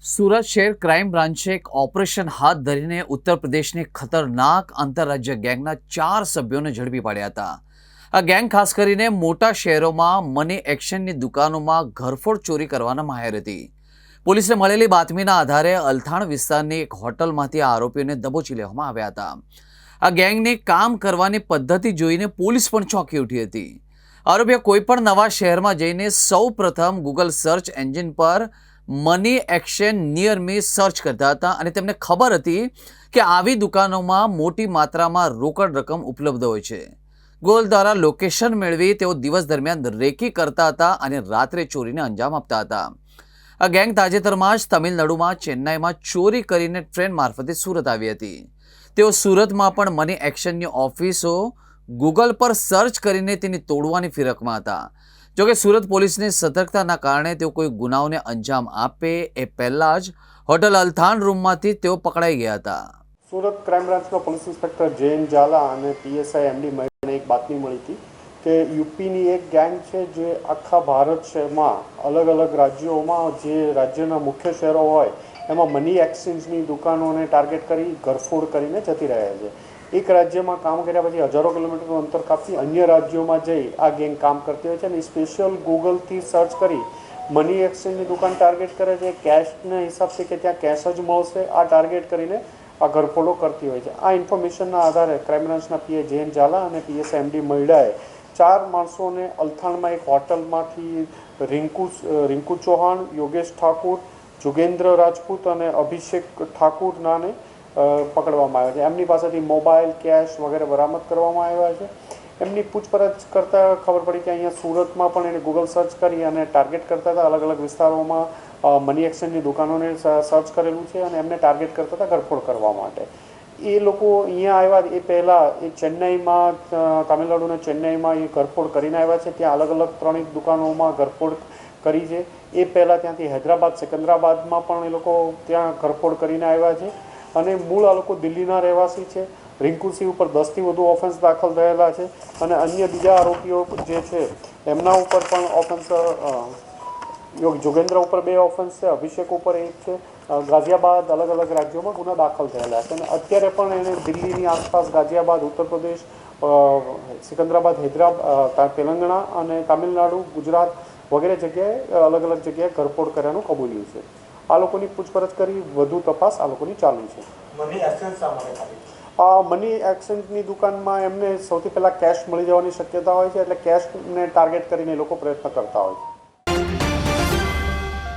સુરત શહેર ક્રાઇમ બ્રાન્ચે એક ઓપરેશન હાથ ધરીને ઉત્તર પ્રદેશની ખતરનાક આંતરરાજ્ય ગેંગના 4 સભ્યોને ઝડપી પાડ્યા હતા. આ ગેંગ ખાસ કરીને મોટા શહેરોમાં મની એક્શનની દુકાનોમાં ઘરફોડ ચોરી કરવાના માહેર હતી. પોલીસને મળેલી બાતમીના આધારે અલથાણ વિસ્તારની એક હોટલમાંથી આ આરોપીઓને દબોચી લેવામાં આવ્યા હતા. આ ગેંગની કામ કરવાની પદ્ધતિ જોઈને પોલીસ પણ ચોંકી ઉઠી હતી. આરોપીઓ કોઈપણ નવા શહેરમાં જઈને સૌપ્રથમ ગૂગલ સર્ચ એન્જિન પર મની એક્શન નિયર મી સર્ચ કરતા હતા અને તેમને ખબર હતી કે આવી દુકાનોમાં મોટી માત્રામાં રોકડ રકમ ઉપલબ્ધ હોય છે. ગૂગલ દ્વારા લોકેશન મેળવી તેઓ દિવસ દરમિયાન રેકી કરતા હતા અને રાત્રે ચોરીને અંજામ આપતા હતા. આ ગેંગ તાજેતરમાં જ તમિલનાડુમાં ચેન્નાઈમાં ચોરી કરીને ટ્રેન મારફતે સુરત આવી હતી. તેઓ સુરતમાં પણ મની એક્શનની ઓફિસો ગૂગલ પર સર્ચ કરીને તેની તોડવાની ફિરકમાં હતા. જોકે સુરત પોલીસની સતર્કતાના કારણે તેઓ કોઈ ગુનાઓને અંજામ આપે એ પહેલા જ હોટલ અલથાણ રૂમમાંથી તેઓ પકડાઈ ગયા હતા. સુરત ક્રાઇમ બ્રાન્ચના પોલીસ ઇન્સ્પેક્ટર જૈન ઝાલા અને પીએસઆઈ એમડી મહિને એક બાતમી મળી હતી કે યુપીની એક ગેંગ છે જે આખા ભારત શહેરમાં અલગ અલગ રાજ્યોમાં જે રાજ્યના મુખ્ય શહેરો હોય એમાં મની એક્સચેન્જની દુકાનોને ટાર્ગેટ કરી ઘરફોડ કરીને જતી રહ્યા છે. એક રાજ્યમાં કામ કર્યા પછી હજારો કિલોમીટરનું અંતર કાપી અન્ય રાજ્યોમાં જઈ આ ગેંગ કામ કરતી હોય છે અને સ્પેશિયલ ગૂગલથી સર્ચ કરી મની એક્સચેન્જની દુકાન ટાર્ગેટ કરે છે. કેશના હિસાબથી કે ત્યાં કેશ જ મળશે આ ટાર્ગેટ કરીને આ ઘરફોડો કરતી હોય છે. આ ઇન્ફોર્મેશનના આધારે ક્રાઇમ બ્રાન્ચના પીએ જૈન ઝાલા અને પીએસઆઈ એમડી મહિડાએ 4 માણસોને અલથાણમાં એક હોટલમાંથી રિંકુ ચૌહાણ, યોગેશ ઠાકુર, જોગેન્દ્ર રાજપૂત અને અભિષેક ઠાકુર નાને પકડવામાં આવ્યા છે. એમની પાસેથી મોબાઈલ, કેશ વગેરે બરામદ કરવામાં આવ્યા છે. એમની પૂછપરછ કરતાં ખબર પડી કે અહીંયા સુરતમાં પણ એને ગૂગલ સર્ચ કરી અને ટાર્ગેટ કરતા હતા. અલગ અલગ વિસ્તારોમાં મની એક્સચેન્જની દુકાનોને સર્ચ કરેલું છે અને એમને ટાર્ગેટ કરતા હતા ઘરફોડ કરવા માટે. એ લોકો અહીંયા આવ્યા એ પહેલાં એ ચેન્નાઈમાં તામિલનાડુના ચેન્નાઈમાં એ ઘરફોડ કરીને આવ્યા છે. ત્યાં અલગ અલગ 3 દુકાનોમાં ઘરફોડ કરી છે. એ પહેલાં ત્યાંથી હૈદરાબાદ, સિકંદરાબાદમાં પણ એ લોકો ત્યાં ઘરફોડ કરીને આવ્યા છે અને મૂળ આ લોકો દિલ્હીના રહેવાસી છે. રિંકુસિંહ ઉપર 10થી વધુ ઓફેન્સ દાખલ થયેલા છે અને અન્ય બીજા આરોપીઓ જે છે એમના ઉપર પણ ઓફેન્સ જોગેન્દ્ર ઉપર 2 ઓફેન્સ છે, અભિષેક ઉપર 1 છે. ગાઝિયાબાદ અલગ અલગ રાજ્યોમાં ગુના દાખલ થયેલા છે અને અત્યારે પણ એને દિલ્હીની આસપાસ ગાઝિયાબાદ, ઉત્તર પ્રદેશ, સિકંદરાબાદ, હૈદરાબાદ, તેલંગાણા અને તામિલનાડુ, ગુજરાત વગેરે જગ્યાએ અલગ અલગ જગ્યાએ ઘરફોડ કર્યાનું કબૂલ્યું છે. આ લોકોની પૂછપરછ કરી વધુ તપાસ આ લોકોની ચાલુ છે. મની એક્સચેન્જની દુકાનમાં એમને સૌથી પહેલાં કેશ મળી જવાની શક્યતા હોય છે એટલે કેશને ટાર્ગેટ કરીને એ લોકો પ્રયત્ન કરતા હોય છે.